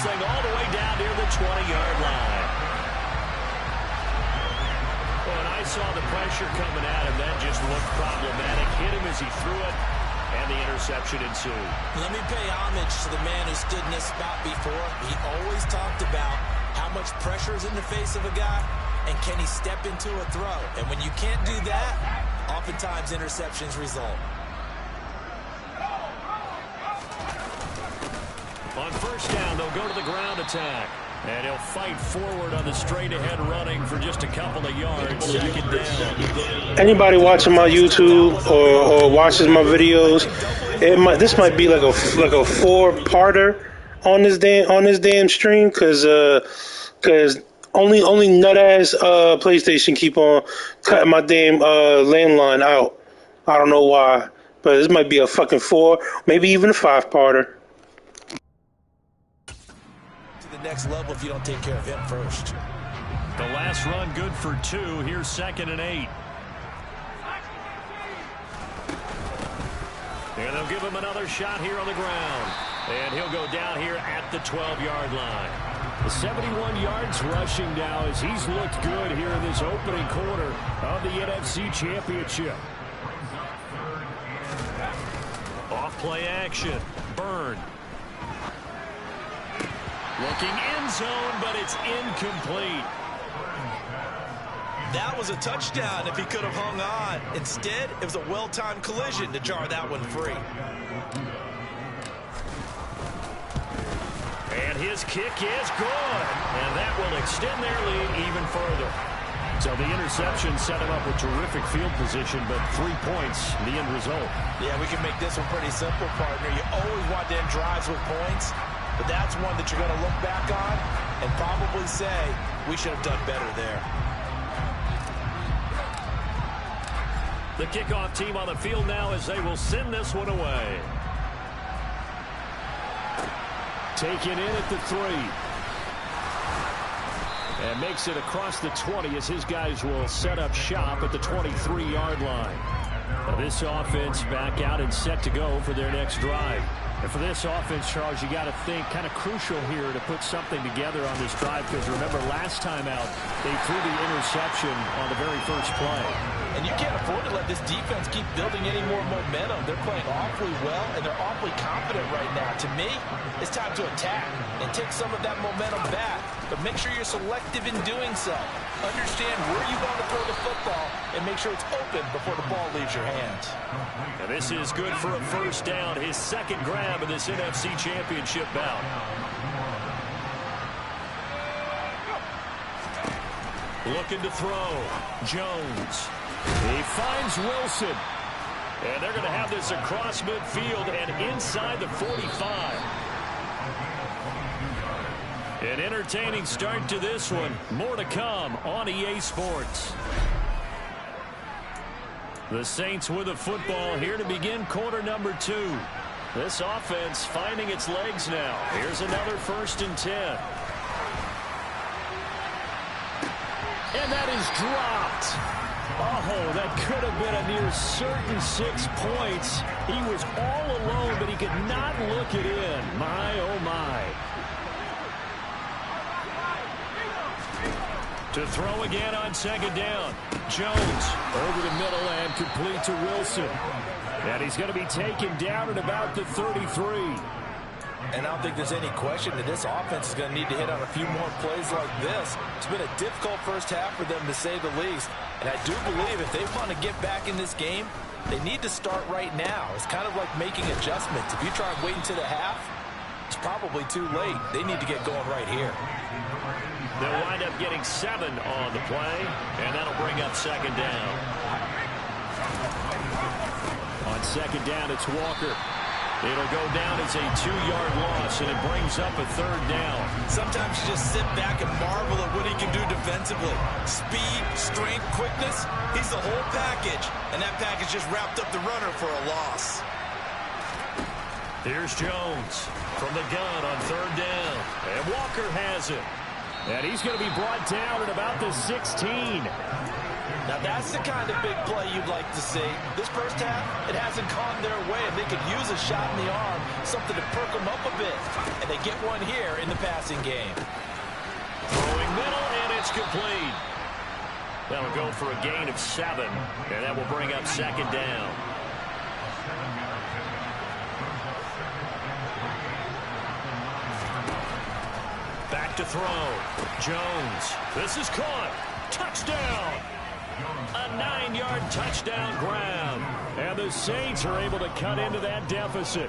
this thing all the way down near the 20-yard line. Well, and I saw the pressure coming at him. That just looked problematic. Hit him as he threw it, and the interception ensued. Let me pay homage to the man who stood in this spot before. He always talked about how much pressure is in the face of a guy, and can he step into a throw? And when you can't do that, oftentimes interceptions result. On first down, they'll go to the ground attack. And he'll fight forward on the straight-ahead running for just a couple of yards. Second down. Anybody watching my YouTube or watches my videos, this might be like a four-parter on this damn stream, because only nut-ass PlayStation keep on cutting my damn landline out. I don't know why, but this might be a fucking 4, maybe even a 5-parter. Next level if you don't take care of him first. The last run good for 2. Here's 2nd and 8. And they'll give him another shot here on the ground. And he'll go down here at the 12-yard line. The 71 yards rushing now as he's looked good here in this opening quarter of the NFC Championship. Off play action. Byrne. Looking end zone, but it's incomplete. That was a touchdown if he could have hung on. Instead, it was a well-timed collision to jar that one free. And his kick is good. And that will extend their lead even further. So the interception set him up with terrific field position, but 3 points, the end result. Yeah, we can make this one pretty simple, partner. You always want to end drives with points. But that's one that you're going to look back on and probably say, we should have done better there. The kickoff team on the field now as they will send this one away. Taken in at the 3. And makes it across the 20 as his guys will set up shop at the 23-yard line. Now this offense back out and set to go for their next drive. And for this offense, Charles, you got to think kind of crucial here to put something together on this drive, because remember last time out they threw the interception on the very first play. And you can't afford to let this defense keep building any more momentum. They're playing awfully well, and they're awfully confident right now. To me, it's time to attack and take some of that momentum back. But make sure you're selective in doing so. Understand where you want to throw the football and make sure it's open before the ball leaves your hands. And this is good for a first down, his second grab of this NFC Championship bout. Looking to throw. Jones. He finds Wilson. And they're going to have this across midfield and inside the 45. An entertaining start to this one. More to come on EA Sports. The Saints with the football here to begin quarter number 2. This offense finding its legs now. Here's another 1st and 10. And that is dropped. Oh, that could have been a near certain 6 points. He was all alone, but he could not look it in. My, oh, my. To throw again on 2nd down. Jones over the middle and complete to Wilson. And he's going to be taken down at about the 33. And I don't think there's any question that this offense is going to need to hit on a few more plays like this. It's been a difficult first half for them, to say the least. And I do believe if they want to get back in this game, they need to start right now. It's kind of like making adjustments. If you try and wait until the half, it's probably too late. They need to get going right here. They'll wind up getting 7 on the play, and that'll bring up 2nd down. On 2nd down, it's Walker. It'll go down as a 2-yard loss, and it brings up a 3rd down. Sometimes you just sit back and marvel at what he can do defensively. Speed, strength, quickness, he's the whole package. And that package just wrapped up the runner for a loss. Here's Jones from the gun on 3rd down. And Walker has it. And he's going to be brought down at about the 16. Now that's the kind of big play you'd like to see. This first half, it hasn't gone their way, and they could use a shot in the arm, something to perk them up a bit. And they get one here in the passing game. Throwing middle, and it's complete. That'll go for a gain of 7, and that will bring up second down. Back to throw. Jones. This is caught. Touchdown. A 9-yard touchdown grab. And the Saints are able to cut into that deficit.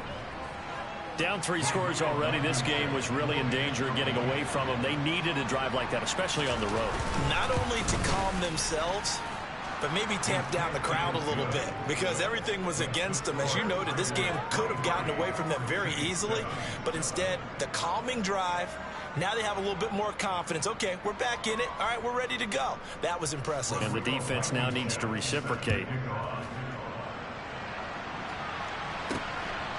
Down 3 scores already. This game was really in danger of getting away from them. They needed a drive like that, especially on the road. Not only to calm themselves, but maybe tamp down the crowd a little bit, because everything was against them. As you noted, this game could have gotten away from them very easily, but instead, the calming drive, now they have a little bit more confidence. Okay, we're back in it. All right, we're ready to go. That was impressive. And the defense now needs to reciprocate.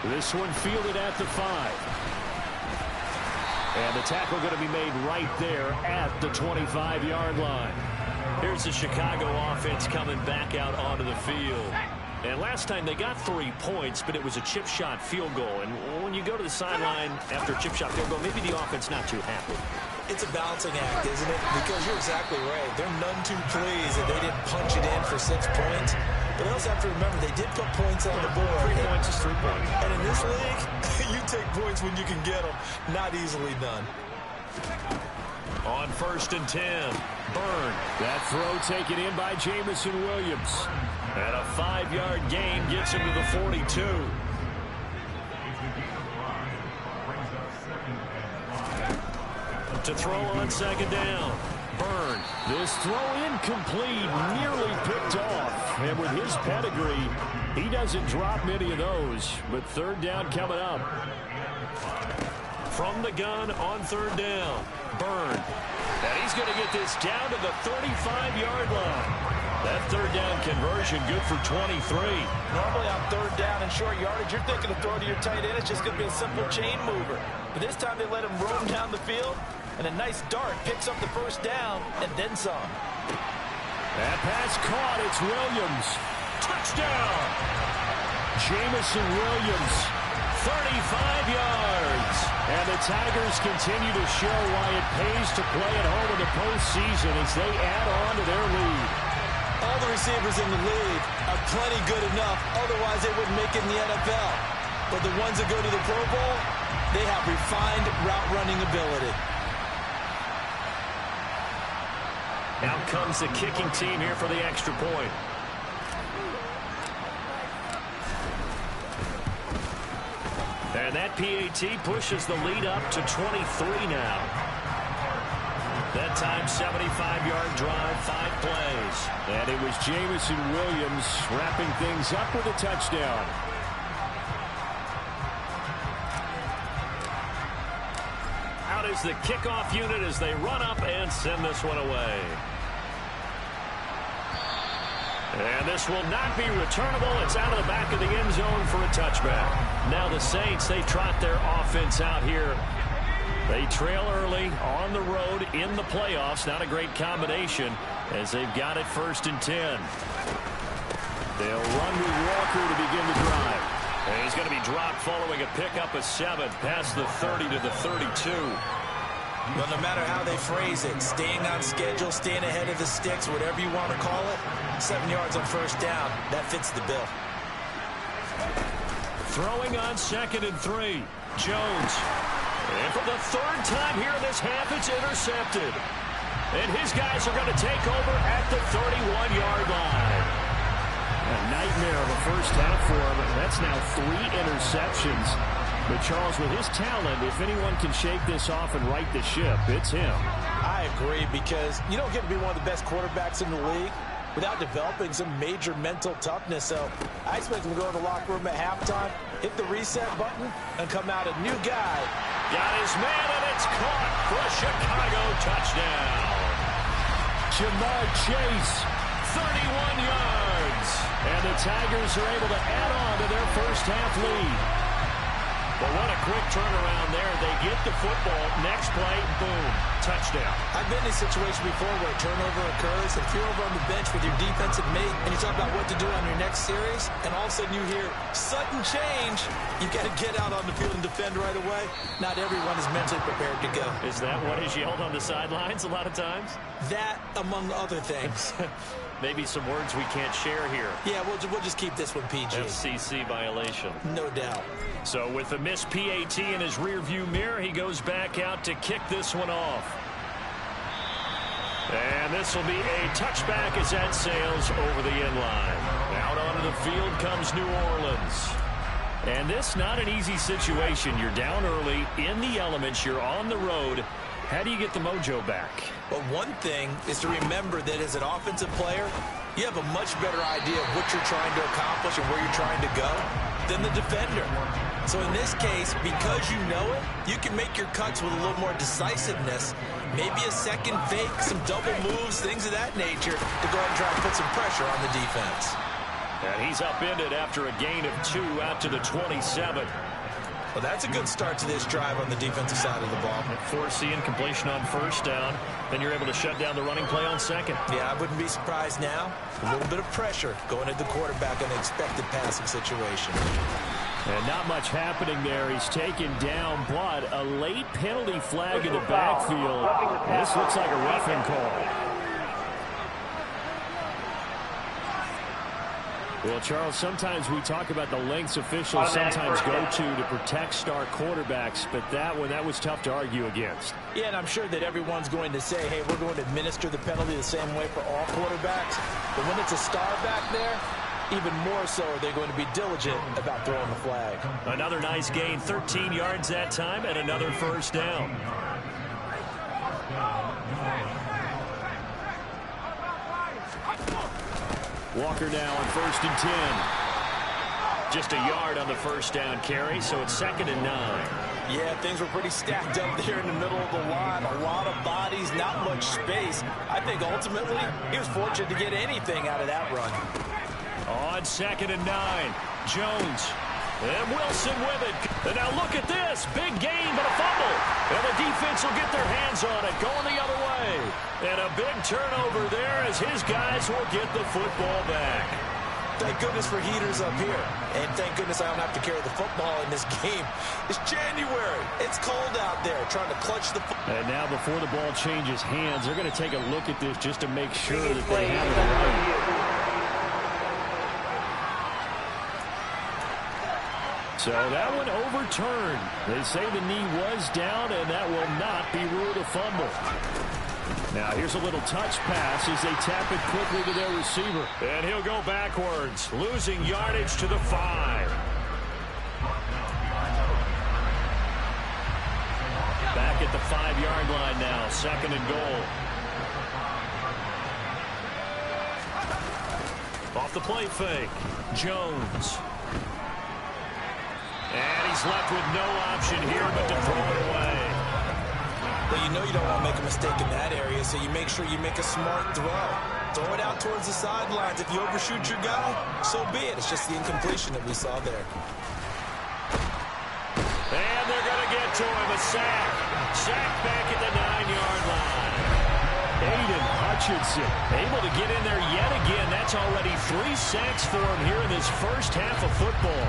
This one fielded at the 5. And the tackle going to be made right there at the 25-yard line. Here's the Chicago offense coming back out onto the field. And last time they got 3 points, but it was a chip shot field goal. And when you go to the sideline after a chip shot field goal, maybe the offense not too happy. It's a balancing act, isn't it? Because you're exactly right. They're none too pleased that they didn't punch it in for 6 points. But they also have to remember they did put points on the board. 3 points is 3 points. And in this league, you take points when you can get them. Not easily done. On 1st and 10, Byrne. That throw taken in by Jamison Williams. And a 5-yard gain gets him to the 42. To throw on 2nd down. Byrne. This throw incomplete, nearly picked off. And with his pedigree, he doesn't drop many of those. But 3rd down coming up. From the gun on 3rd down. Byrne. And he's going to get this down to the 35-yard line. That 3rd down conversion good for 23. Normally on 3rd down and short yardage, you're thinking of throw to your tight end. It's just going to be a simple chain mover. But this time they let him roam down the field, and a nice dart picks up the 1st down and then some. That pass caught. It's Williams. Touchdown. Jamison Williams. 35 yards. And the Tigers continue to show why it pays to play at home in the postseason as they add on to their lead. All the receivers in the league are plenty good enough. Otherwise, they wouldn't make it in the NFL. But the ones that go to the Pro Bowl, they have refined route running ability. Out comes the kicking team here for the extra point. And that PAT pushes the lead up to 23 now. That time, 75-yard drive, 5 plays. And it was Jamison Williams wrapping things up with a touchdown. Out is the kickoff unit as they run up and send this one away. And this will not be returnable. It's out of the back of the end zone for a touchback. Now the Saints, they trot their offense out here. They trail early on the road in the playoffs. Not a great combination as they've got it 1st and 10. They'll run with Walker to begin the drive. And he's going to be dropped following a pickup of 7 past the 30 to the 32. Well, no matter how they phrase it, staying on schedule, staying ahead of the sticks, whatever you want to call it, 7 yards on 1st down, that fits the bill. Throwing on 2nd and 3. Jones. And for the 3rd time here in this half, it's intercepted. And his guys are going to take over at the 31-yard line. A nightmare of a first half for him. That's now 3 interceptions. But, Charles, with his talent, if anyone can shake this off and right the ship, it's him. I agree, because you don't get to be one of the best quarterbacks in the league without developing some major mental toughness. So I expect him to go to the locker room at halftime, hit the reset button, and come out a new guy. Got his man, and it's caught for a Chicago touchdown. Jamar Chase, 31 yards. And the Tigers are able to add on to their first half lead. But what a quick turnaround there. They get the football. Next play, boom. touchdown. I've been in a situation before where a turnover occurs, and if you're over on the bench with your defensive mate and you talk about what to do on your next series, and all of a sudden you hear sudden change, you've got to get out on the field and defend right away. Not everyone is mentally prepared to go. Is that what is yelled on the sidelines a lot of times? That, among other things. Maybe some words we can't share here. Yeah, we'll just keep this one PG. FCC violation. No doubt. So with the missed PAT in his rearview mirror, he goes back out to kick this one off. And this will be a touchback as that sails over the end line. Out onto the field comes New Orleans. And this not an easy situation. You're down early, in the elements, you're on the road. How do you get the mojo back? Well, one thing is to remember that as an offensive player, you have a much better idea of what you're trying to accomplish and where you're trying to go than the defender. So in this case, because you know it, you can make your cuts with a little more decisiveness, maybe a second fake, some double moves, things of that nature, to go ahead and try and put some pressure on the defense. And he's upended after a gain of 2 out to the 27. Well, that's a good start to this drive on the defensive side of the ball. Forcing completion on first down. Then you're able to shut down the running play on second. Yeah, I wouldn't be surprised now. A little bit of pressure going at the quarterback in an expected passing situation. And not much happening there. He's taken down, but a late penalty flag in the backfield. This looks like a roughing call. Well, Charles, sometimes we talk about the lengths officials sometimes go to protect star quarterbacks, but that was tough to argue against. Yeah, and I'm sure that everyone's going to say, hey, we're going to administer the penalty the same way for all quarterbacks. But when it's a star back there, even more so are they going to be diligent about throwing the flag. Another nice gain, 13 yards that time, and another first down. Walker now on 1st and 10. Just a yard on the first down carry, so it's 2nd and 9. Yeah, things were pretty stacked up there in the middle of the line. A lot of bodies, not much space. I think ultimately he was fortunate to get anything out of that run. On 2nd and 9, Jones. And Wilson with it. And now look at this. Big gain, but a fumble. And the defense will get their hands on it, going the other way. And a big turnover there as his guys will get the football back. Thank goodness for heaters up here. And thank goodness I don't have to carry the football in this game. It's January. It's cold out there trying to clutch the football. And now before the ball changes hands, they're going to take a look at this just to make sure that they have it right. So that one overturned. They say the knee was down, and that will not be ruled a fumble. Now here's a little touch pass as they tap it quickly to their receiver. And he'll go backwards, losing yardage to the 5. Back at the 5-yard line now, 2nd and goal. Off the play fake, Jones. And he's left with no option here but to throw it away. Well, you know you don't want to make a mistake in that area, so you make sure you make a smart throw. Throw it out towards the sidelines. If you overshoot your guy, so be it. It's just the incompletion that we saw there. And they're going to get to him. A sack. Sack back at the 9-yard line. Aiden Hutchinson able to get in there yet again. That's already 3 sacks for him here in this first half of football.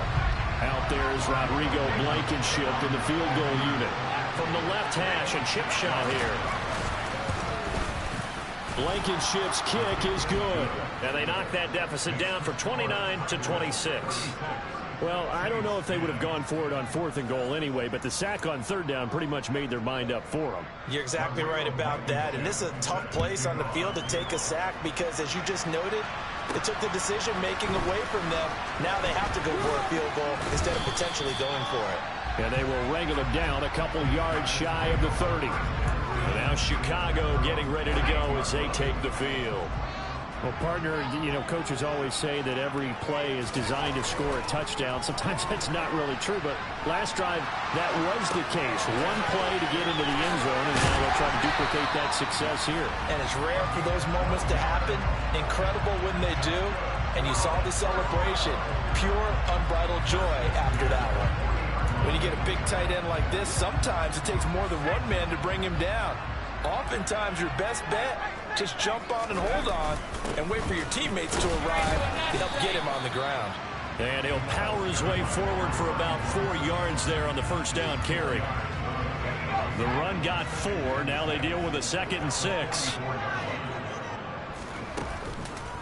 Out there is Rodrigo Blankenship in the field goal unit. From the left hash, a chip shot here. Blankenship's kick is good. And they knock that deficit down from 29 to 26. Well, I don't know if they would have gone for it on 4th and goal anyway, but the sack on 3rd down pretty much made their mind up for them. You're exactly right about that. And this is a tough place on the field to take a sack because, as you just noted, it took the decision-making away from them. Now they have to go for a field goal instead of potentially going for it. And they will wrangle him down a couple yards shy of the 30. And now Chicago getting ready to go as they take the field. Well, partner, you know, coaches always say that every play is designed to score a touchdown. Sometimes that's not really true, but last drive, that was the case. One play to get into the end zone, and now they'll try to duplicate that success here. And it's rare for those moments to happen. Incredible when they do. And you saw the celebration. Pure, unbridled joy after that one. When you get a big tight end like this, sometimes it takes more than one man to bring him down. Oftentimes, your best bet, just jump on and hold on and wait for your teammates to arrive to help get him on the ground. And he'll power his way forward for about 4 yards there on the first down carry. The run got 4. Now they deal with a 2nd and 6.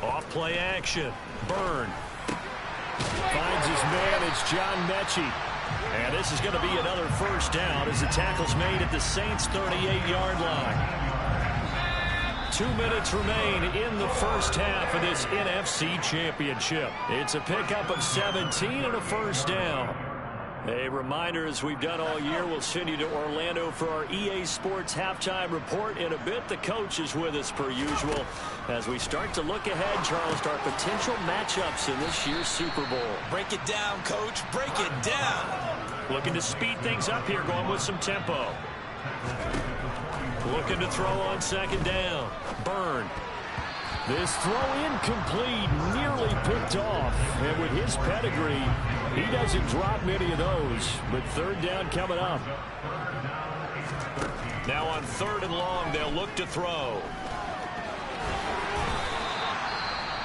Off play action. Byrne finds his man. It's John Mechie. And this is going to be another first down as the tackle's made at the Saints' 38-yard line. 2 minutes remain in the first half of this NFC Championship. It's a pickup of 17 and a first down. A reminder, as we've done all year, we'll send you to Orlando for our EA Sports halftime report in a bit. The coach is with us per usual as we start to look ahead, Charles, to our potential matchups in this year's Super Bowl. Break it down, Coach. Break it down. Looking to speed things up here, going with some tempo. Looking to throw on 2nd down. Byrne. This throw incomplete, nearly picked off. And with his pedigree, he doesn't drop many of those. But 3rd down coming up. Now on 3rd and long, they'll look to throw.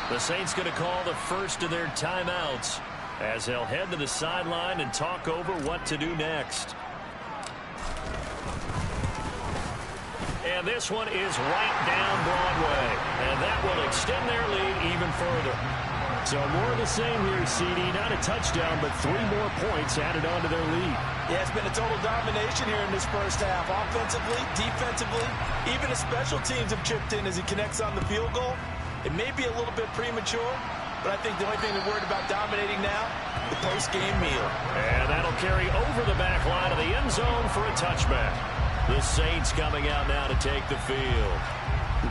The Saints going to call the first of their timeouts as they'll head to the sideline and talk over what to do next. And this one is right down Broadway. And that will extend their lead even further. So more of the same here, CD. Not a touchdown, but 3 more points added on to their lead. Yeah, it's been a total domination here in this first half. Offensively, defensively, even the special teams have chipped in as he connects on the field goal. It may be a little bit premature, but I think the only thing they're worried about dominating now, the post-game meal. And that'll carry over the back line of the end zone for a touchback. The Saints coming out now to take the field.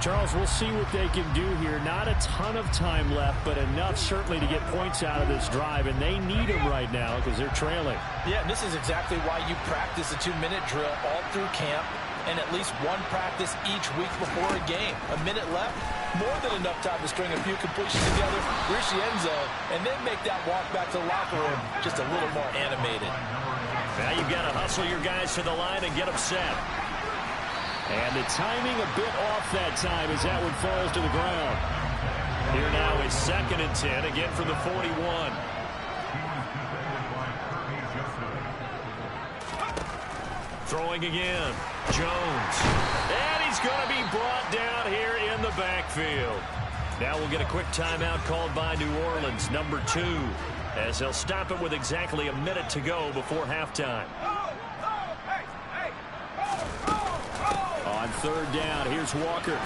Charles, we'll see what they can do here. Not a ton of time left, but enough certainly to get points out of this drive, and they need them right now because they're trailing. Yeah, and this is exactly why you practice a 2-minute drill all through camp and at least one practice each week before a game. A minute left, more than enough time to string a few completions together, reach the end zone, and then make that walk back to the locker room just a little more animated. Now you've got to hustle your guys to the line and get them set. And the timing a bit off that time as that one falls to the ground. Here now is 2nd and 10, again from the 41. Throwing again. Jones. And he's going to be brought down here in the backfield. Now we'll get a quick timeout called by New Orleans, number 2, as they'll stop it with exactly a minute to go before halftime. On 3rd down, here's Walker.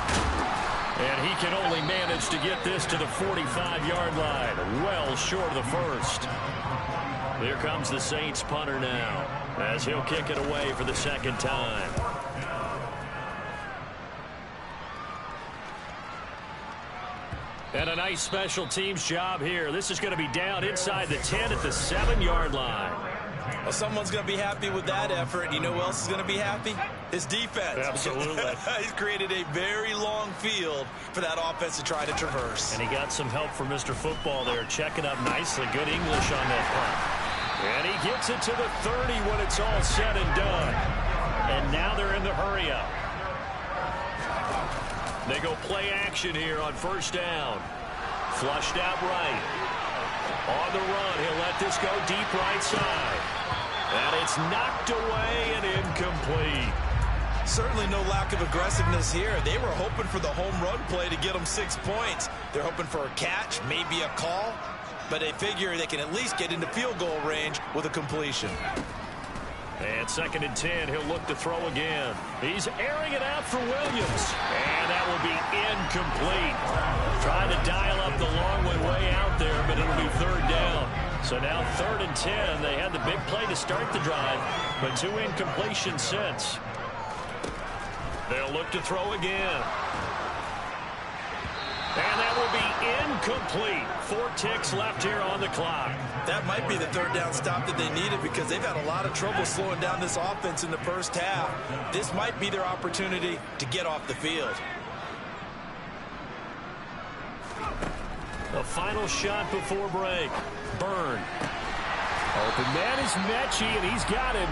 And he can only manage to get this to the 45-yard line, well short of the first. Here comes the Saints punter now, as he'll kick it away for the 2nd time. And a nice special teams job here. This is going to be down inside the 10 at the 7-yard line. Well, someone's going to be happy with that effort. You know who else is going to be happy? His defense. Absolutely. He's created a very long field for that offense to try to traverse. And he got some help from Mr. Football there, checking up nicely. Good English on that punt. And he gets it to the 30 when it's all said and done. And now they're in the hurry-up. They go play action here on 1st down. Flushed out right. On the run, he'll let this go deep right side. And it's knocked away and incomplete. Certainly no lack of aggressiveness here. They were hoping for the home run play to get them 6 points. They're hoping for a catch, maybe a call, but they figure they can at least get into field goal range with a completion. And 2nd and 10, he'll look to throw again. He's airing it out for Williams. And that will be incomplete. Trying to dial up the long way out there, but it'll be 3rd down. So now 3rd and 10. They had the big play to start the drive, but 2 incompletions since. They'll look to throw again. And that will be incomplete. 4 ticks left here on the clock. That might be the 3rd down stop that they needed because they've had a lot of trouble slowing down this offense in the first half. This might be their opportunity to get off the field. The final shot before break. Byrne. Open man is Mechie, and he's got him.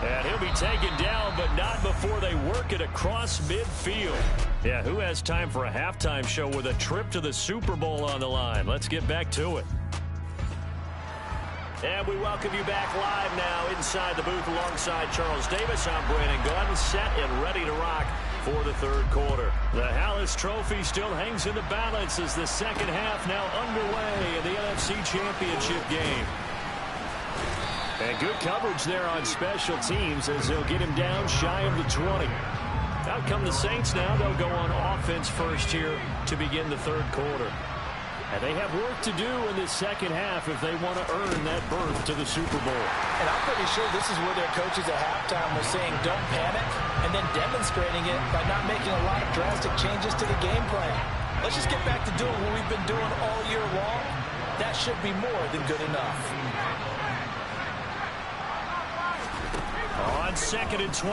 And he'll be taken down, but not before they work it across midfield. Yeah, who has time for a halftime show with a trip to the Super Bowl on the line? Let's get back to it. And we welcome you back live now inside the booth alongside Charles Davis. I'm Brandon Gaudin, set and ready to rock for the third quarter. The Hallis Trophy still hangs in the balance as the second half now underway in the NFC Championship game. And good coverage there on special teams as they'll get him down shy of the 20. Out come the Saints now. They'll go on offense first here to begin the third quarter. And they have work to do in this second half if they want to earn that berth to the Super Bowl. And I'm pretty sure this is where their coaches at halftime were saying don't panic, and then demonstrating it by not making a lot of drastic changes to the game plan. Let's just get back to doing what we've been doing all year long. That should be more than good enough. On 2nd and 12,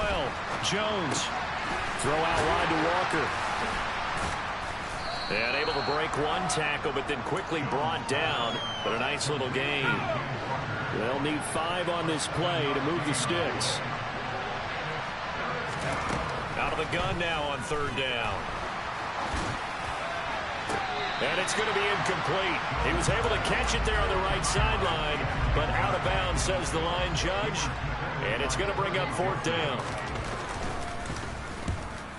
Jones. Throw out wide to Walker. And able to break one tackle, but then quickly brought down. But a nice little gain. They'll need 5 on this play to move the sticks. Out of the gun now on 3rd down. And it's going to be incomplete. He was able to catch it there on the right sideline, but out of bounds, says the line judge. And it's going to bring up 4th down.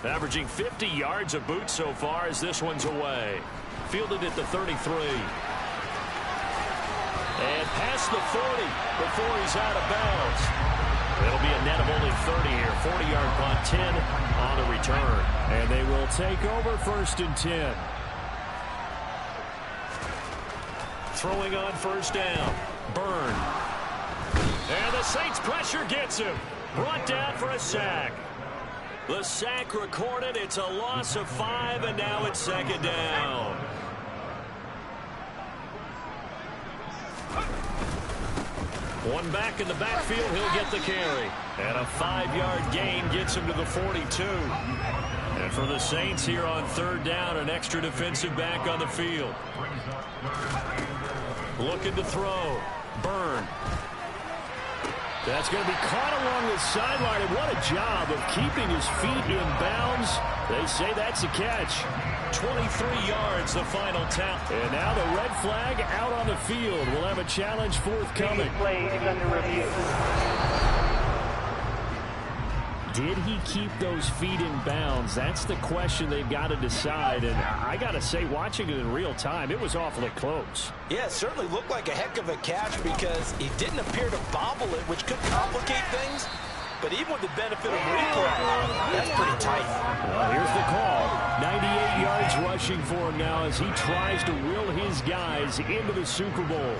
Averaging 50 yards a boot so far as this one's away. Fielded at the 33. And past the 40 before he's out of bounds. It'll be a net of only 30 here. 40-yard punt, 10 on the return. And they will take over 1st and 10. Throwing on 1st down. Byrne. And the Saints pressure gets him. Brought down for a sack. The sack recorded. It's a loss of 5, and now it's 2nd down. One back in the backfield. He'll get the carry. And a 5-yard gain gets him to the 42. And for the Saints here on 3rd down, an extra defensive back on the field. Looking to throw. Byrne. That's going to be caught along the sideline, and what a job of keeping his feet in bounds. They say that's a catch. 23 yards, the final tap. And now the red flag out on the field. We'll have a challenge forthcoming. Play is under review. Did he keep those feet in bounds? That's the question they've got to decide. And I got to say, watching it in real time, it was awfully close. Yeah, it certainly looked like a heck of a catch because he didn't appear to bobble it, which could complicate things. But even with the benefit of replay, that's pretty tight. Well, here's the call. 98 yards rushing for him now as he tries to will his guys into the Super Bowl.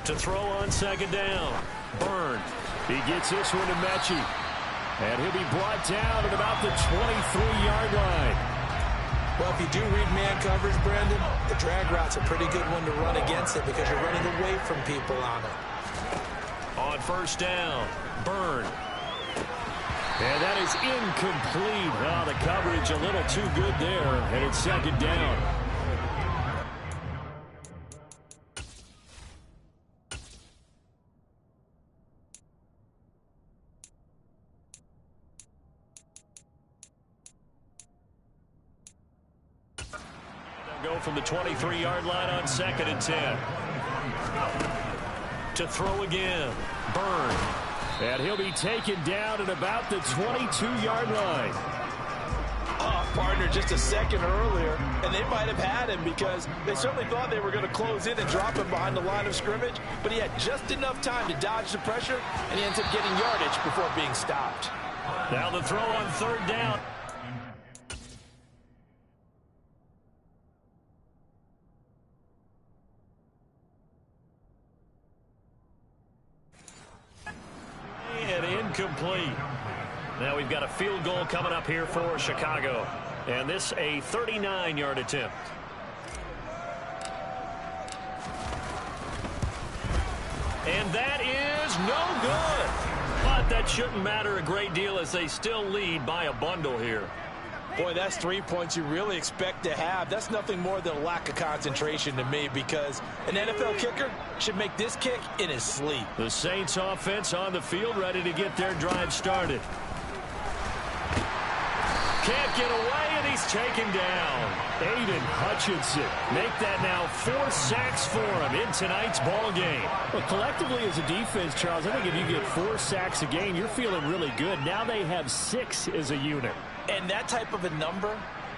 To throw on 2nd down. Byrne. He gets this one to Mechie. And he'll be brought down at about the 23-yard line. Well, if you do read man coverage, Brandon, the drag route's a pretty good one to run against it because you're running away from people on it. On 1st down, Byrne. And that is incomplete. Oh, the coverage a little too good there. And it's 2nd down. Go from the 23-yard line on 2nd and 10. To throw again, Byrne. And he'll be taken down at about the 22-yard line. Partner just a second earlier, and they might have had him because they certainly thought they were going to close in and drop him behind the line of scrimmage, but he had just enough time to dodge the pressure, and he ends up getting yardage before being stopped. Now the throw on 3rd down. And incomplete. Now we've got a field goal coming up here for Chicago. And this a 39-yard attempt. And that is no good. But that shouldn't matter a great deal as they still lead by a bundle here. Boy, that's 3 points you really expect to have. That's nothing more than a lack of concentration to me, because an NFL kicker should make this kick in his sleep. The Saints offense on the field, ready to get their drive started. Can't get away, and he's taken down. Aiden Hutchinson make that now 4 sacks for him in tonight's ball game. Well, collectively as a defense, Charles, I think if you get 4 sacks a game, you're feeling really good. Now they have 6 as a unit. And that type of a number,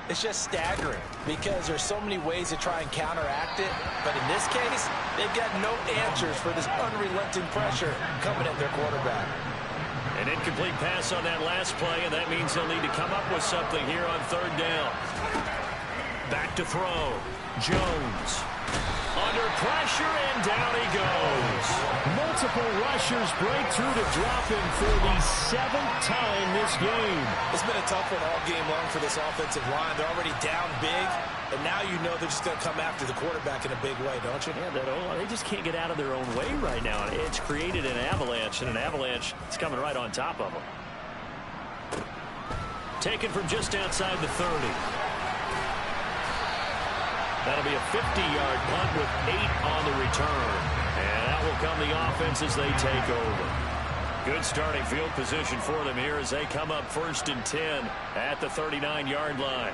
it's just staggering, because there's so many ways to try and counteract it. But in this case, they've got no answers for this unrelenting pressure coming at their quarterback. An incomplete pass on that last play, and that means they'll need to come up with something here on 3rd down. Back to throw. Jones. Under pressure, and down he goes. Multiple rushers break through to drop him for the 7th time this game. It's been a tough one all game long for this offensive line. They're already down big, and now you know they're just going to come after the quarterback in a big way, don't you? Yeah, they just can't get out of their own way right now. It's created an avalanche, and an avalanche is coming right on top of them. Taken from just outside the 30. That'll be a 50-yard punt with 8 on the return. And that will come the offense as they take over. Good starting field position for them here as they come up 1st and 10 at the 39-yard line.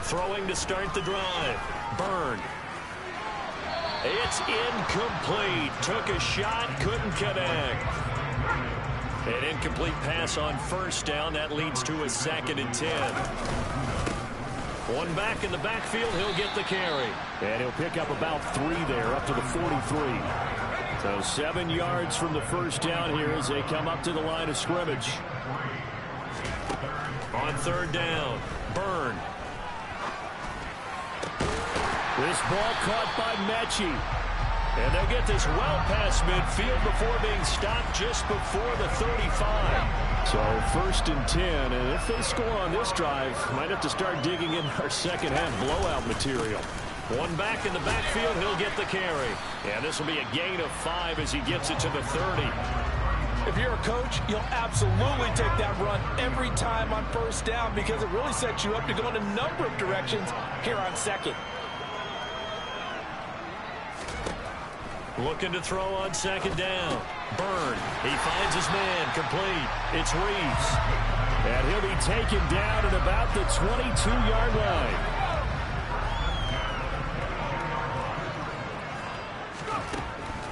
Throwing to start the drive. Byrne. It's incomplete. Took a shot, couldn't connect. An incomplete pass on 1st down. That leads to a 2nd and 10. One back in the backfield, he'll get the carry. And he'll pick up about 3 there, up to the 43. So 7 yards from the 1st down here as they come up to the line of scrimmage. On 3rd down, Byrne. This ball caught by Mechie. And they'll get this well past midfield before being stopped just before the 35. So 1st and 10, and if they score on this drive, might have to start digging in our second half blowout material. One back in the backfield, he'll get the carry. And this will be a gain of 5 as he gets it to the 30. If you're a coach, you'll absolutely take that run every time on 1st down, because it really sets you up to go in a number of directions here on 2nd. Looking to throw on 2nd down. Byrne. He finds his man. Complete. It's Reeves. And he'll be taken down at about the 22-yard line.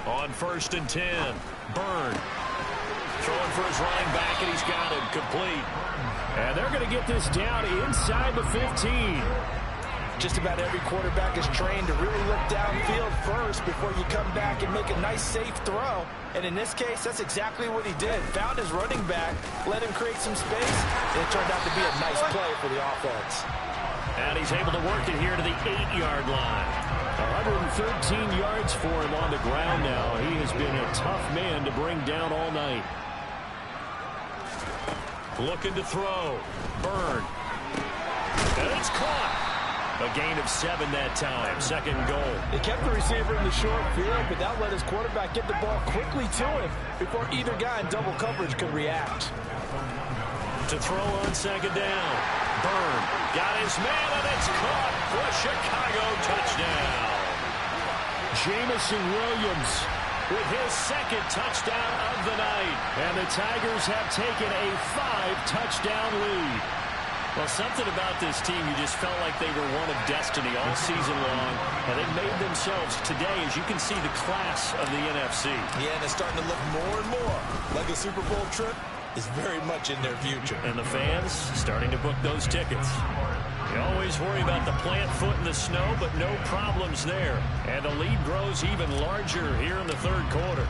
On 1st and 10. Byrne. Throwing for his running back, and he's got him. Complete. And they're going to get this down inside the 15. Just about every quarterback is trained to really look downfield first before you come back and make a nice, safe throw. And in this case, that's exactly what he did. Found his running back, let him create some space, and it turned out to be a nice play for the offense. And he's able to work it here to the 8-yard line. 113 yards for him on the ground now. He has been a tough man to bring down all night. Looking to throw. Byrne. And it's caught. A gain of 7 that time. 2nd goal. They kept the receiver in the short field, but that let his quarterback get the ball quickly to him before either guy in double coverage could react. To throw on 2nd down. Byrne got his man, and it's caught for a Chicago touchdown. Jamison Williams with his 2nd touchdown of the night. And the Tigers have taken a 5-touchdown lead. Well, something about this team, you just felt like they were one of destiny all season long, and they made themselves today, as you can see, the class of the NFC. Yeah, and it's starting to look more and more like a Super Bowl trip is very much in their future. And the fans starting to book those tickets. You always worry about the plant foot in the snow, but no problems there. And the lead grows even larger here in the 3rd quarter.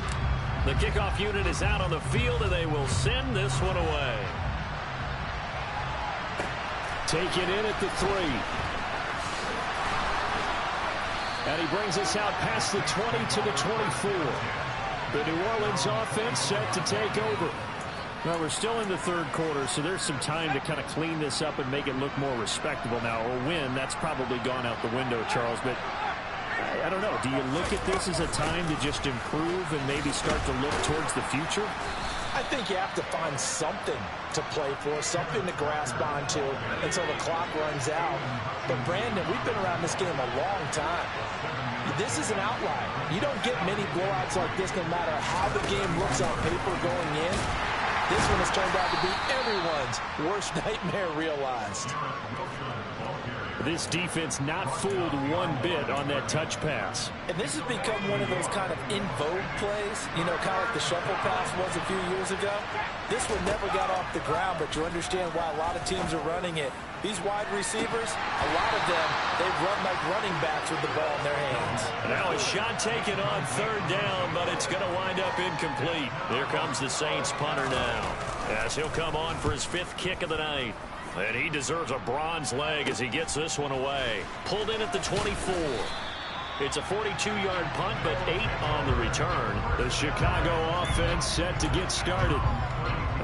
The kickoff unit is out on the field, and they will send this one away. Taken in at the 3. And he brings us out past the 20 to the 24. The New Orleans offense set to take over. Well, we're still in the 3rd quarter, so there's some time to kind of clean this up and make it look more respectable now. A win, that's probably gone out the window, Charles, but I don't know. Do you look at this as a time to just improve and maybe start to look towards the future? I think you have to find something to play for, something to grasp onto until the clock runs out. But, Brandon, we've been around this game a long time. This is an outlier. You don't get many blowouts like this no matter how the game looks on paper going in. This one has turned out to be everyone's worst nightmare realized. This defense not fooled one bit on that touch pass. And this has become one of those kind of in vogue plays, you know, kind of like the shuffle pass was a few years ago. This one never got off the ground, but you understand why a lot of teams are running it. These wide receivers, a lot of them, they run like running backs with the ball in their hands. Now a shot taken on third down, but it's going to wind up incomplete. Here comes the Saints punter now, as he'll come on for his 5th kick of the night. And he deserves a bronze leg as he gets this one away. Pulled in at the 24. It's a 42-yard punt, but 8 on the return. The Chicago offense set to get started.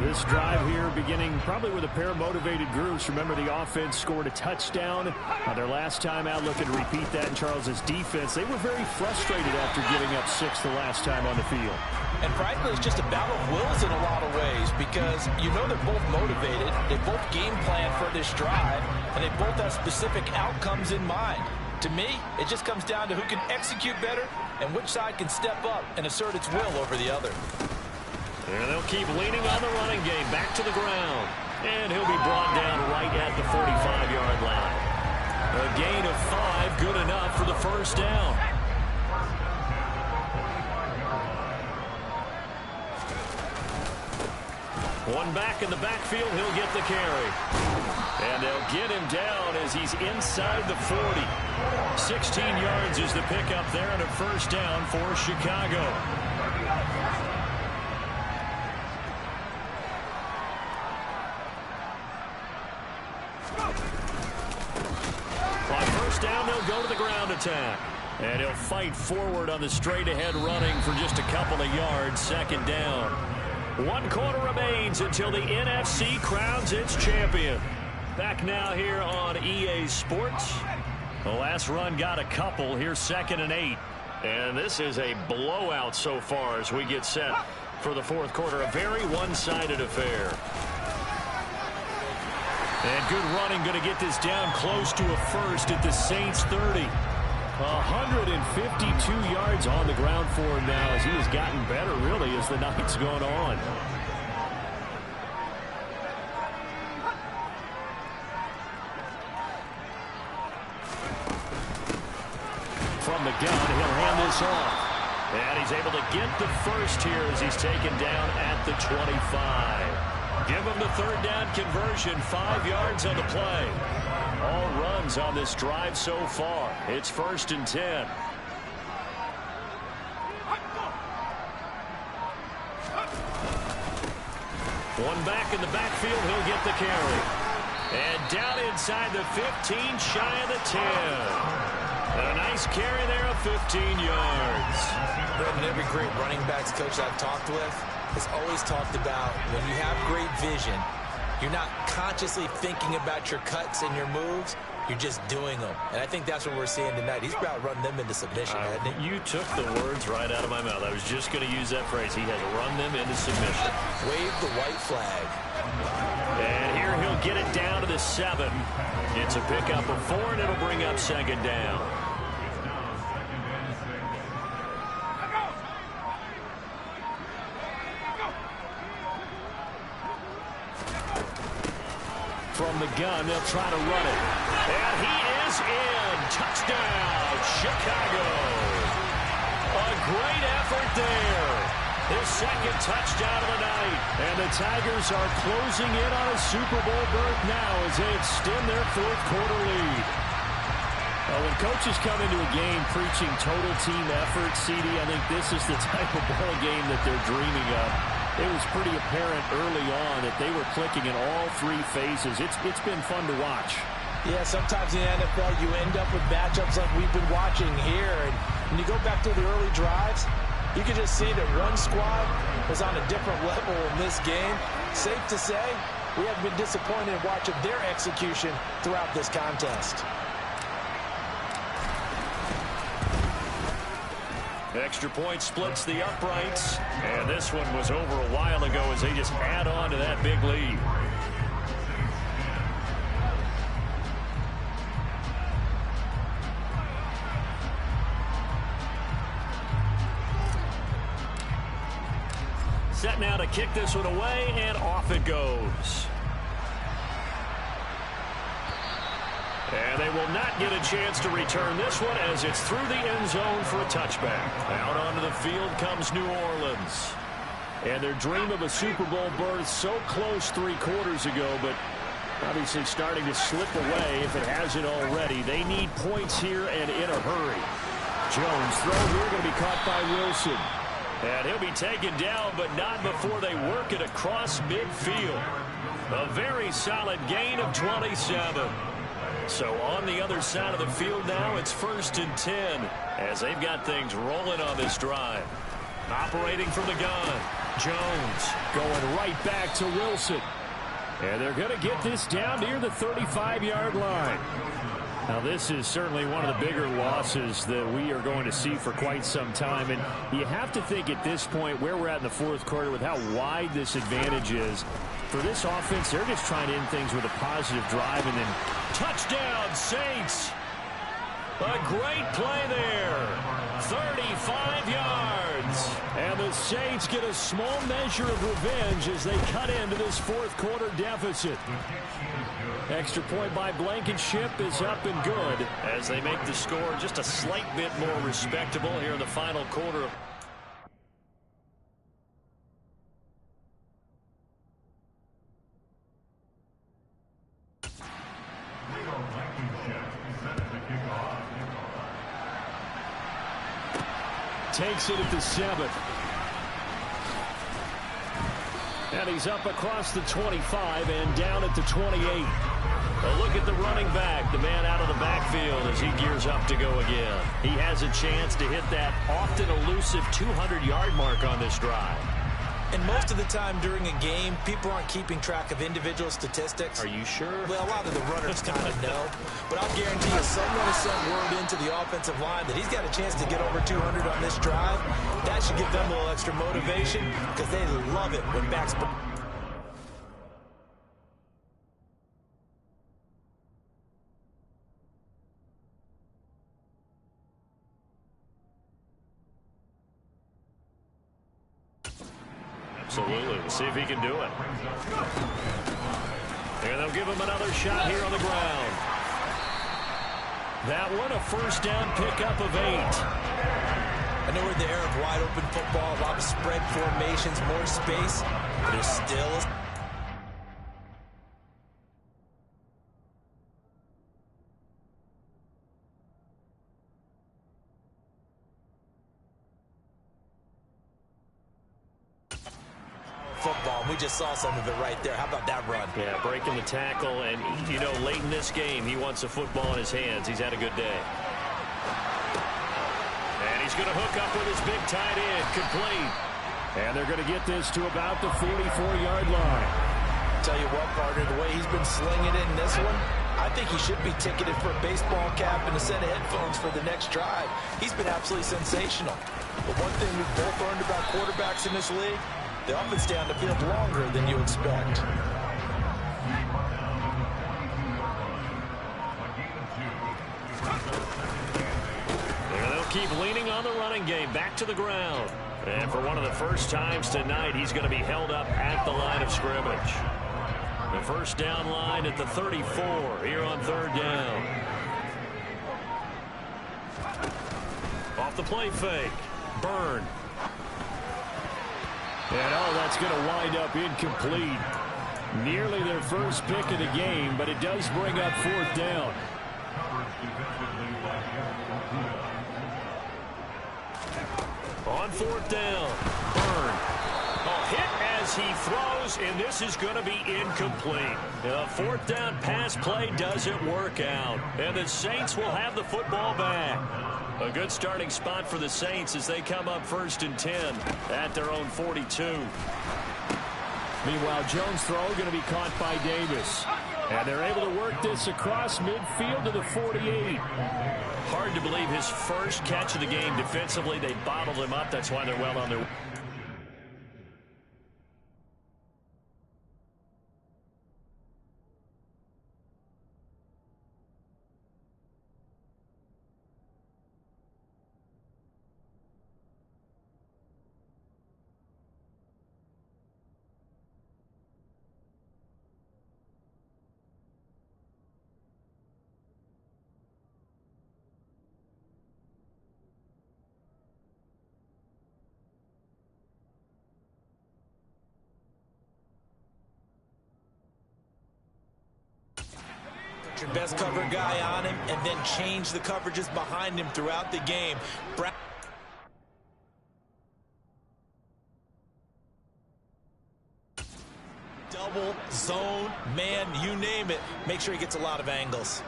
This drive here beginning probably with a pair of motivated groups. Remember, the offense scored a touchdown on their last time out. Looking to repeat that in Charles's defense. They were very frustrated after giving up 6 the last time on the field. And frankly, it's just a battle of wills in a lot of ways because you know they're both motivated. They both game plan for this drive, and they both have specific outcomes in mind. To me, it just comes down to who can execute better and which side can step up and assert its will over the other. And they'll keep leaning on the running game. Back to the ground. And he'll be brought down right at the 45-yard line. A gain of 5, good enough for the first down. One back in the backfield, he'll get the carry. And they'll get him down as he's inside the 40. 16 yards is the pickup there and a first down for Chicago. On first down, they'll go to the ground attack. And he'll fight forward on the straight-ahead running for just a couple of yards. Second down. 1 quarter remains until the NFC crowns its champion. Back now here on EA Sports. The last run got a couple. Here's 2nd and 8. And this is a blowout so far as we get set for the 4th quarter. A very one-sided affair. And good running, going to get this down close to a first at the Saints 30. 152 yards on the ground for him now as he has gotten better, really, as the night's gone on. From the gun, he'll hand this off. And he's able to get the first here as he's taken down at the 25. Give him the 3rd down conversion, 5 yards on the play. All runs on this drive so far. It's 1st and 10. One back in the backfield, he'll get the carry. And down inside the 15, shy of the 10. And a nice carry there of 15 yards. Brendan, every great running backs coach I've talked with has always talked about when you have great vision, you're not consciously thinking about your cuts and your moves. You're just doing them. And I think that's what we're seeing tonight. He's about to run them into submission, hasn't he? You took the words right out of my mouth. I was just going to use that phrase. He has run them into submission. Wave the white flag. And here he'll get it down to the 7. It's a pickup of 4, and it'll bring up 2nd down. From the gun, they'll try to run it. And he is in. Touchdown, Chicago. A great effort there. His 2nd touchdown of the night. And the Tigers are closing in on a Super Bowl berth now as they extend their 4th quarter lead. When coaches come into a game preaching total team effort, CD, I think this is the type of ball game that they're dreaming of. It was pretty apparent early on that they were clicking in all 3 phases. It's been fun to watch. Yeah, sometimes in the NFL you end up with matchups like we've been watching here. And when you go back to the early drives, you can just see that one squad was on a different level in this game. Safe to say, we have been disappointed in watching their execution throughout this contest. Extra point splits the uprights. And this one was over a while ago as they just add on to that big lead. Set now to kick this one away, and off it goes. And they will not get a chance to return this one as it's through the end zone for a touchback. Out onto the field comes New Orleans. And their dream of a Super Bowl berth so close 3 quarters ago, but obviously starting to slip away if it hasn't already. They need points here and in a hurry. Jones throw here going to be caught by Wilson. And he'll be taken down, but not before they work it across midfield. A very solid gain of 27. So on the other side of the field now, it's 1st and 10 as they've got things rolling on this drive. Operating from the gun, Jones going right back to Wilson. And they're going to get this down near the 35-yard line. Now, this is certainly one of the bigger losses that we are going to see for quite some time. And you have to think at this point where we're at in the 4th quarter with how wide this advantage is. For this offense, they're just trying to end things with a positive drive and then touchdown, Saints. A great play there. 35 yards. And the Saints get a small measure of revenge as they cut into this 4th quarter deficit. Extra point by Blankenship is up and good as they make the score just a slight bit more respectable here in the final quarter. Takes it at the 7. And he's up across the 25 and down at the 28. A look at the running back, the man out of the backfield as he gears up to go again. He has a chance to hit that often elusive 200-yard mark on this drive. And most of the time during a game, people aren't keeping track of individual statistics. Are you sure? Well, a lot of the runners kind of know. But I'll guarantee you someone has sent word into the offensive line that he's got a chance to get over 200 on this drive. That should give them a little extra motivation because they love it when backs... Absolutely. We'll see if he can do it. And they'll give him another shot here on the ground. That one, a 1st down pickup of 8. I know we're in the era of wide open football, a lot of spread formations, more space. There's still a... football. We just saw some of it right there. How about that run? Yeah, breaking the tackle, and, you know, late in this game, he wants the football in his hands. He's had a good day. And he's going to hook up with his big tight end, complete. And they're going to get this to about the 44-yard line. Tell you what, partner, the way he's been slinging it in this one, I think he should be ticketed for a baseball cap and a set of headphones for the next drive. He's been absolutely sensational. But one thing we've both learned about quarterbacks in this league, they often stay on the field longer than you expect. And they'll keep leaning on the running game, back to the ground. And for one of the first times tonight, he's going to be held up at the line of scrimmage. The 1st down line at the 34 here on 3rd down. Off the play fake. Byrne. And that's going to wind up incomplete. Nearly their first pick of the game, but it does bring up 4th down. On 4th down, Byrne. Hit as he throws, and this is going to be incomplete. The 4th down pass play doesn't work out, and the Saints will have the football back. A good starting spot for the Saints as they come up 1st and 10 at their own 42. Meanwhile, Jones' throw going to be caught by Davis. And they're able to work this across midfield to the 48. Hard to believe his first catch of the game defensively. They bottled him up. That's why they're well on their way. Your best cover guy on him and then change the coverages behind him throughout the game. Double, zone, man, you name it. Make sure he gets a lot of angles.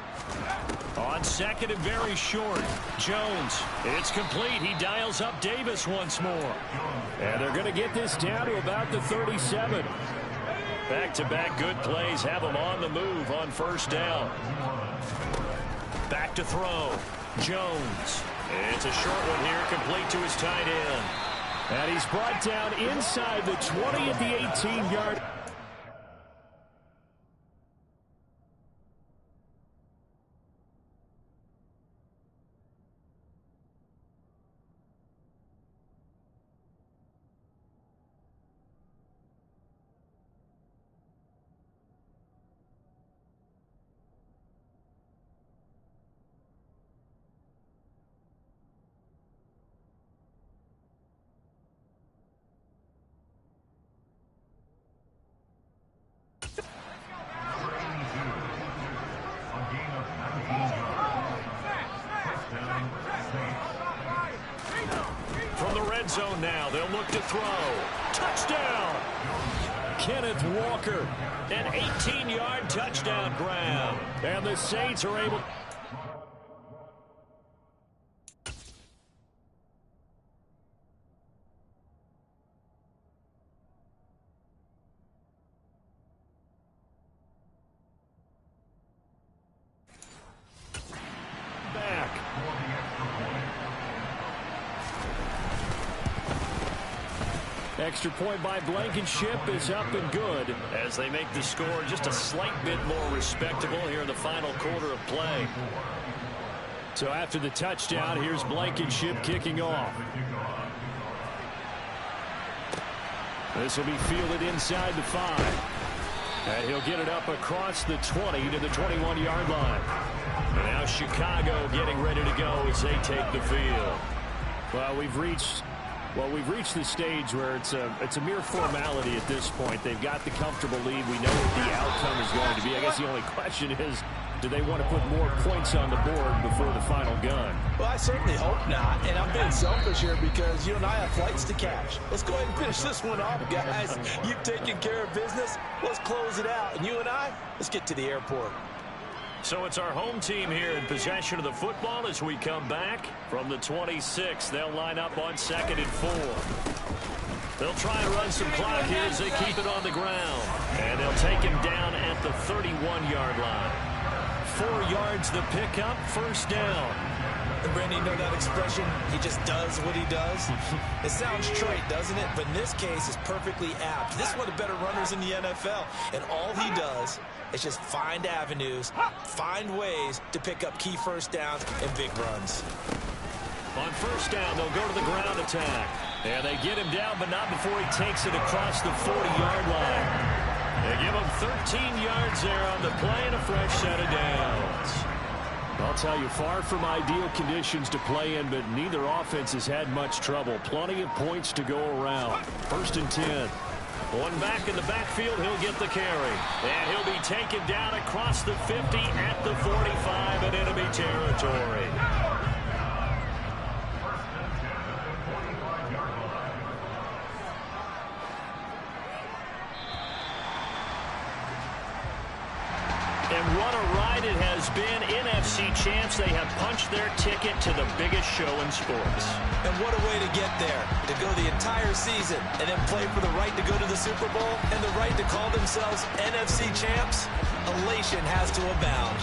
On second and very short, Jones. It's complete. He dials up Davis once more. And they're going to get this down to about the 37. Back-to-back good plays have him on the move on first down. Back to throw. Jones. It's a short one here, complete to his tight end. And he's brought down inside the 20 at the 18-yard. From the red zone now, they'll look to throw. Touchdown! Kenneth Walker, an 18-yard touchdown grab. And the Saints are able... Extra point by Blankenship is up and good as they make the score just a slight bit more respectable here in the final quarter of play. So after the touchdown, here's Blankenship kicking off. This will be fielded inside the 5. And he'll get it up across the 20 to the 21-yard line. And now Chicago getting ready to go as they take the field. Well, we've reached the stage where it's a mere formality at this point. They've got the comfortable lead. We know what the outcome is going to be. I guess the only question is, do they want to put more points on the board before the final gun? Well, I certainly hope not. And I'm being selfish here because you and I have flights to catch. Let's go ahead and finish this one off, guys. You've taken care of business. Let's close it out. And you and I, let's get to the airport. So it's our home team here in possession of the football as we come back from the 26. They'll line up on 2nd and 4. They'll try and run some clock here as they keep it on the ground. And they'll take him down at the 31-yard line. 4 yards the pickup, first down. And Brandon, you know that expression, he just does what he does? It sounds trite, doesn't it? But in this case, it's perfectly apt. This is one of the better runners in the NFL. And all he does is just find avenues, find ways to pick up key first downs and big runs. On first down, they'll go to the ground attack. And they get him down, but not before he takes it across the 40-yard line. They give him 13 yards there on the play and a fresh set of downs. I'll tell you, far from ideal conditions to play in, but neither offense has had much trouble. Plenty of points to go around. 1st and 10. One back in the backfield, he'll get the carry. And he'll be taken down across the 50 at the 45 in enemy territory. And what a ride it has been. NFC champs, they have punched their ticket to the biggest show in sports. And what a way to get there, to go the entire season and then play for the right to go to the Super Bowl and the right to call themselves NFC champs. Elation has to abound.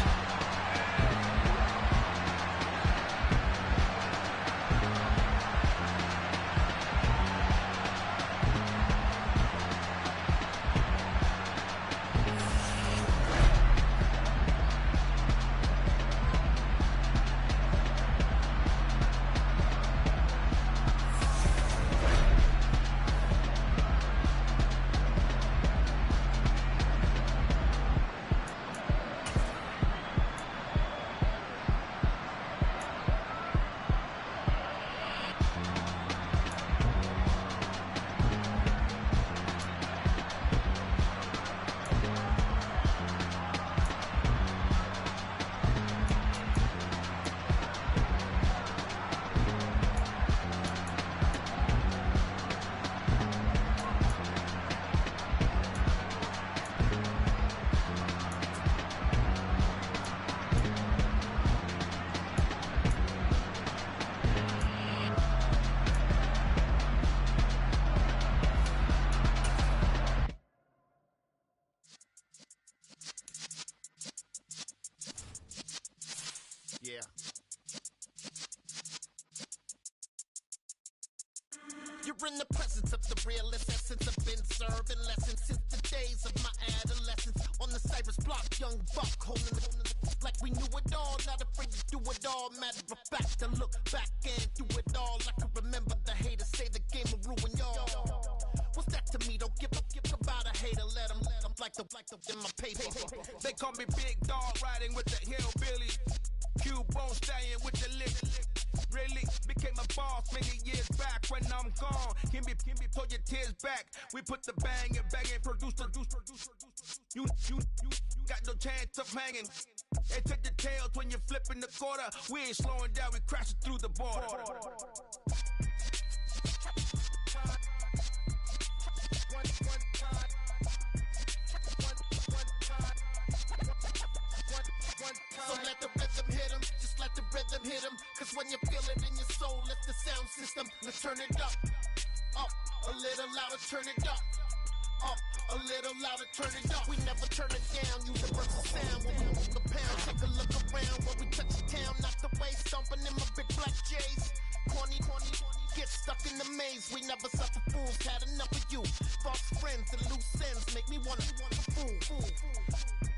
Yeah. You're in the presence of the realest essence. I've been serving lessons since the days of my adolescence. On the Cypress block, young buck holding the like we knew it all. Not afraid to do it all. Matter of fact, to look back and do it all. I can remember the haters say the game will ruin y'all. What's that to me? Don't give about a hater. Let them like the in my paper. They call me Big Dog, riding with the hillbilly. Q-Bone staying with the lick. Really became a boss many years back. When I'm gone, can be pull your tears back. We put the bang and produce. You got no chance of hanging. They take the tails when you're flipping the quarter. We ain't slowing down, we crashing through the border. So let the rhythm hit him, just let the rhythm hit him. Cause when you feel it in your soul, let the sound system, let's turn it up. Up, a little louder, turn it up. Up, a little louder, turn it up. We never turn it down, universal sound. When we move the pound, take a look around. When we touch the town, knock the way, stomping in my big black J's. Corny, get stuck in the maze. We never suffer fools, had enough of you. False friends and loose ends make me wanna fool.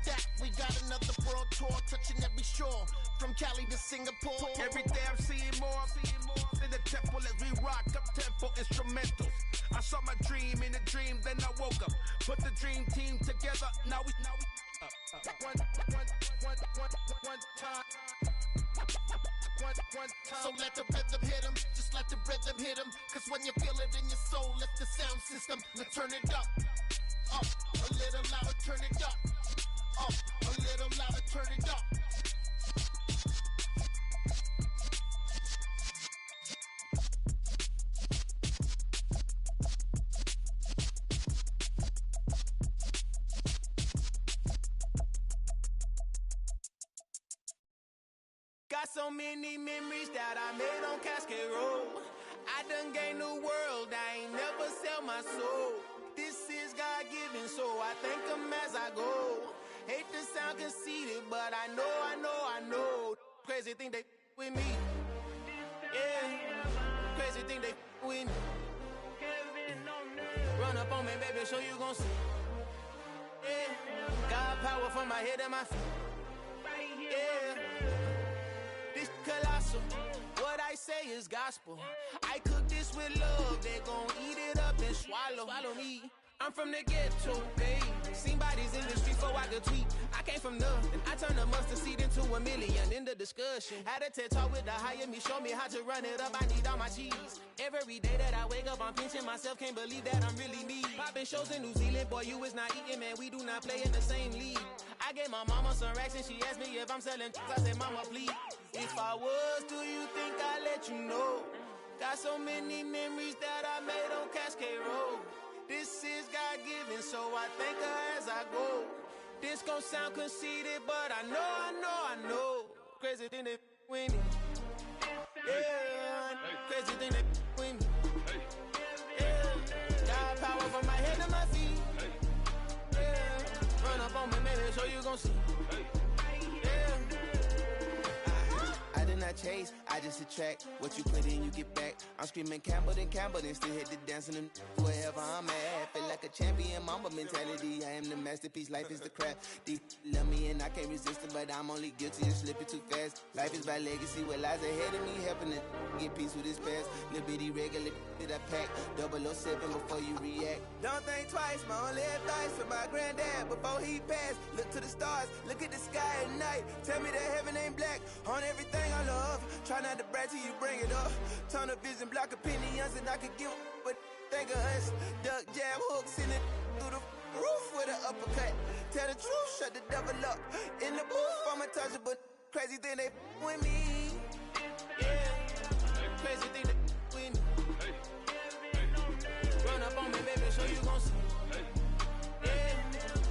That we got another world tour, touching every shore, from Cali to Singapore. Every day I'm seeing more in the temple as we rock up tempo instrumentals. I saw my dream in a dream, then I woke up. Put the dream team together, now we one time. So let the rhythm hit him, just let the rhythm hit him. Cause when you feel it in your soul, let the sound system, let's turn it up. Up, a little louder, turn it up. Up, a little louder, turn it up. Got so many memories that I made on Cascade Road. I done gained the world, I ain't never sell my soul. This is God-given, so I thank him as I go. Hate to sound conceited, but I know. Crazy thing they with me. Yeah, crazy thing they with me. Run up on me, baby, so you gon' see. Yeah, God power from my head and my feet. Yeah, this colossal. What I say is gospel. I cook this with love, they gon' eat it up and swallow me. I'm from the ghetto, babe. Seen bodies in the streets so I could tweet. I came from nothing. I turned a mustard seed into a million in the discussion. Had a TED talk with the higher me, show me how to run it up. I need all my cheese. Every day that I wake up, I'm pinching myself. Can't believe that I'm really me. Popping shows in New Zealand, boy, you is not eating, man. We do not play in the same league. I gave my mama some racks and she asked me if I'm selling. I said, mama, please. If I was, do you think I'd let you know? Got so many memories that I made on Cascade Road. This is God-given, so I thank her as I go. This gon' sound conceited, but I know. Crazy thing they with me. Yeah, crazy thing they with me. Yeah, got power from my head to my feet. Yeah, run up on me, baby, so you gon' see. Yeah. I did not chase, I just attract. What you put in, you get back. I'm screaming Campbell, then still hit the dancing and wherever I'm at. Feel like a champion, mamba mentality. I am the masterpiece, life is the craft. Deep love me and I can't resist it, but I'm only guilty of slipping too fast. Life is by legacy, what lies ahead of me, helping to get peace with his past. Little bitty regular that I pack, 007 before you react. Don't think twice, my only advice for my granddad before he passed. Look to the stars, look at the sky at night. Tell me that heaven ain't black on everything I love. Try not to brag till you bring it up. Tunnel vision, block opinions, and I could give but think of us. Duck jab hooks in it through the roof with an uppercut. Tell the truth, shut the devil up. In the booth, I'm untouchable. Crazy thing they with me. Yeah, crazy thing they with me. Run up on me, baby, so you gon' see. Yeah,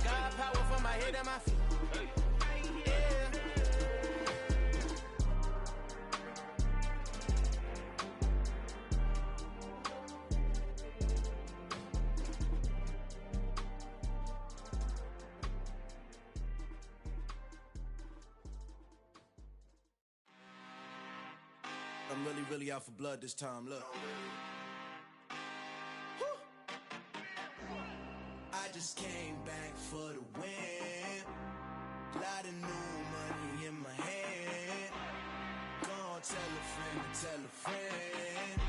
got power from my head and my feet. Yeah. I'm really out for blood this time, look. Woo. I just came back for the win. Lot of new money in my hand. Gonna tell a friend.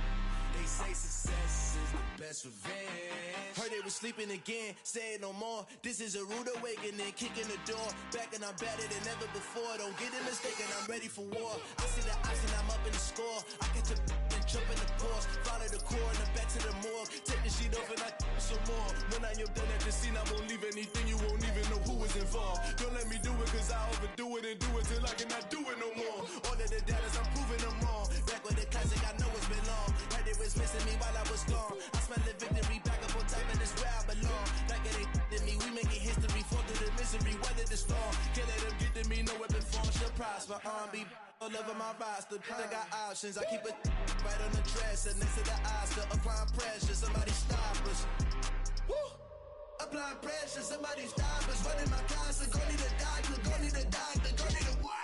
They say success is the best revenge. Heard they was sleeping again, say it no more. This is a rude awakening, kicking the door. Back and I'm better than ever before. Don't get it mistaken, I'm ready for war. I see the option, I'm up in the score. I catch a and jump in the course. Follow the core and the back to the morgue. Take the sheet off and I some more. When I am done at the scene, I won't leave anything. You won't even know who is involved. Don't let me do it, cause I overdo it and do it till I cannot do it no more. All of the doubters, I'm proving them wrong. Back with the classic, I know it's been long. Heard it was missing me while I was gone. I smell the victory back up on top, and it's where I belong. Like it ain't to me, we making history. Fall through the misery, weather the storm. Can't let them get to me, no weapon form shall prosper. Be all over my roster. I got options, I keep it right on the dresser. Next to the Oscar, applying pressure. Somebody stop us. Woo! Applying pressure, somebody stop us. Running my concert, go need a doctor, go need a doctor, go need a what?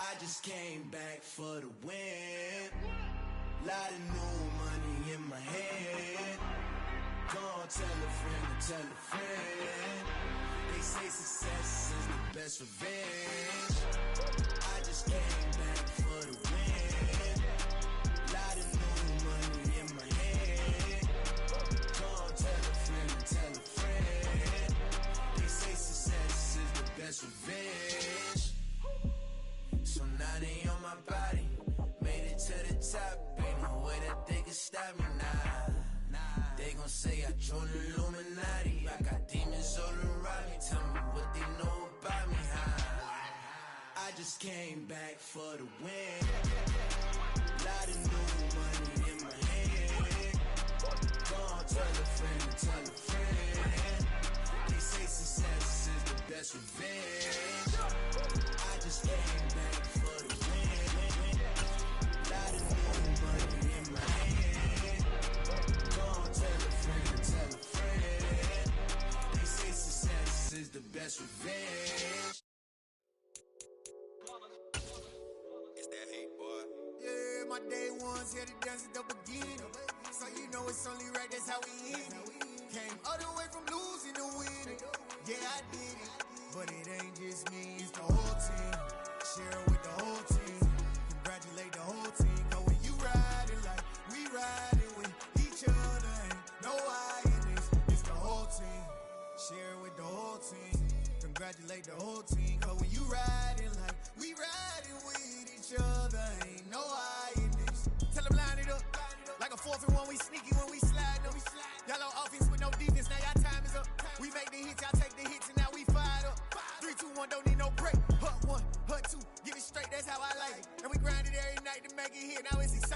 I just came back for the win. Lot of new money in my hand. Gonna tell a friend. They say success is the best revenge. I just came back for the win. Lot of new money in my hand. Gonna tell a friend. They say success is the best revenge. So now they on my body. Made it to the top. Ain't no way that they can stop me now. They gon' say I joined the Illuminati. I got demons all around me. Tell me what they know about me, huh? I just came back for the win. Lot of new money in my hand. Gonna tell a friend. They say success is the best revenge. I just came back for the win. Lot of new money in my hand. Gonna tell a friend. They say success is the best revenge. It's that hate, boy. Yeah, my day ones here to dance at the beginning. So you know it's only right, that's how we end it. Came all the way from losing to winning. Yeah, I did it. But it ain't just me, it's the whole team. Share it with the whole team. Congratulate the whole team. Cause when you riding like we riding with each other, ain't no I in this. It's the whole team. Share it with the whole team. Congratulate the whole team. Cause when you riding like we riding with each other, ain't no I in this. Tell them line it up. Like a 4-1, we sneaky when we slide them. Y'all on offense with no defense, now y'all time is up. We make the hits, y'all take the hits, and now we fired up. 3, 2, 1, don't need no break. Hut 1, hut 2, give it straight, that's how I like it. And we grind it every night to make it hit, now it's exciting.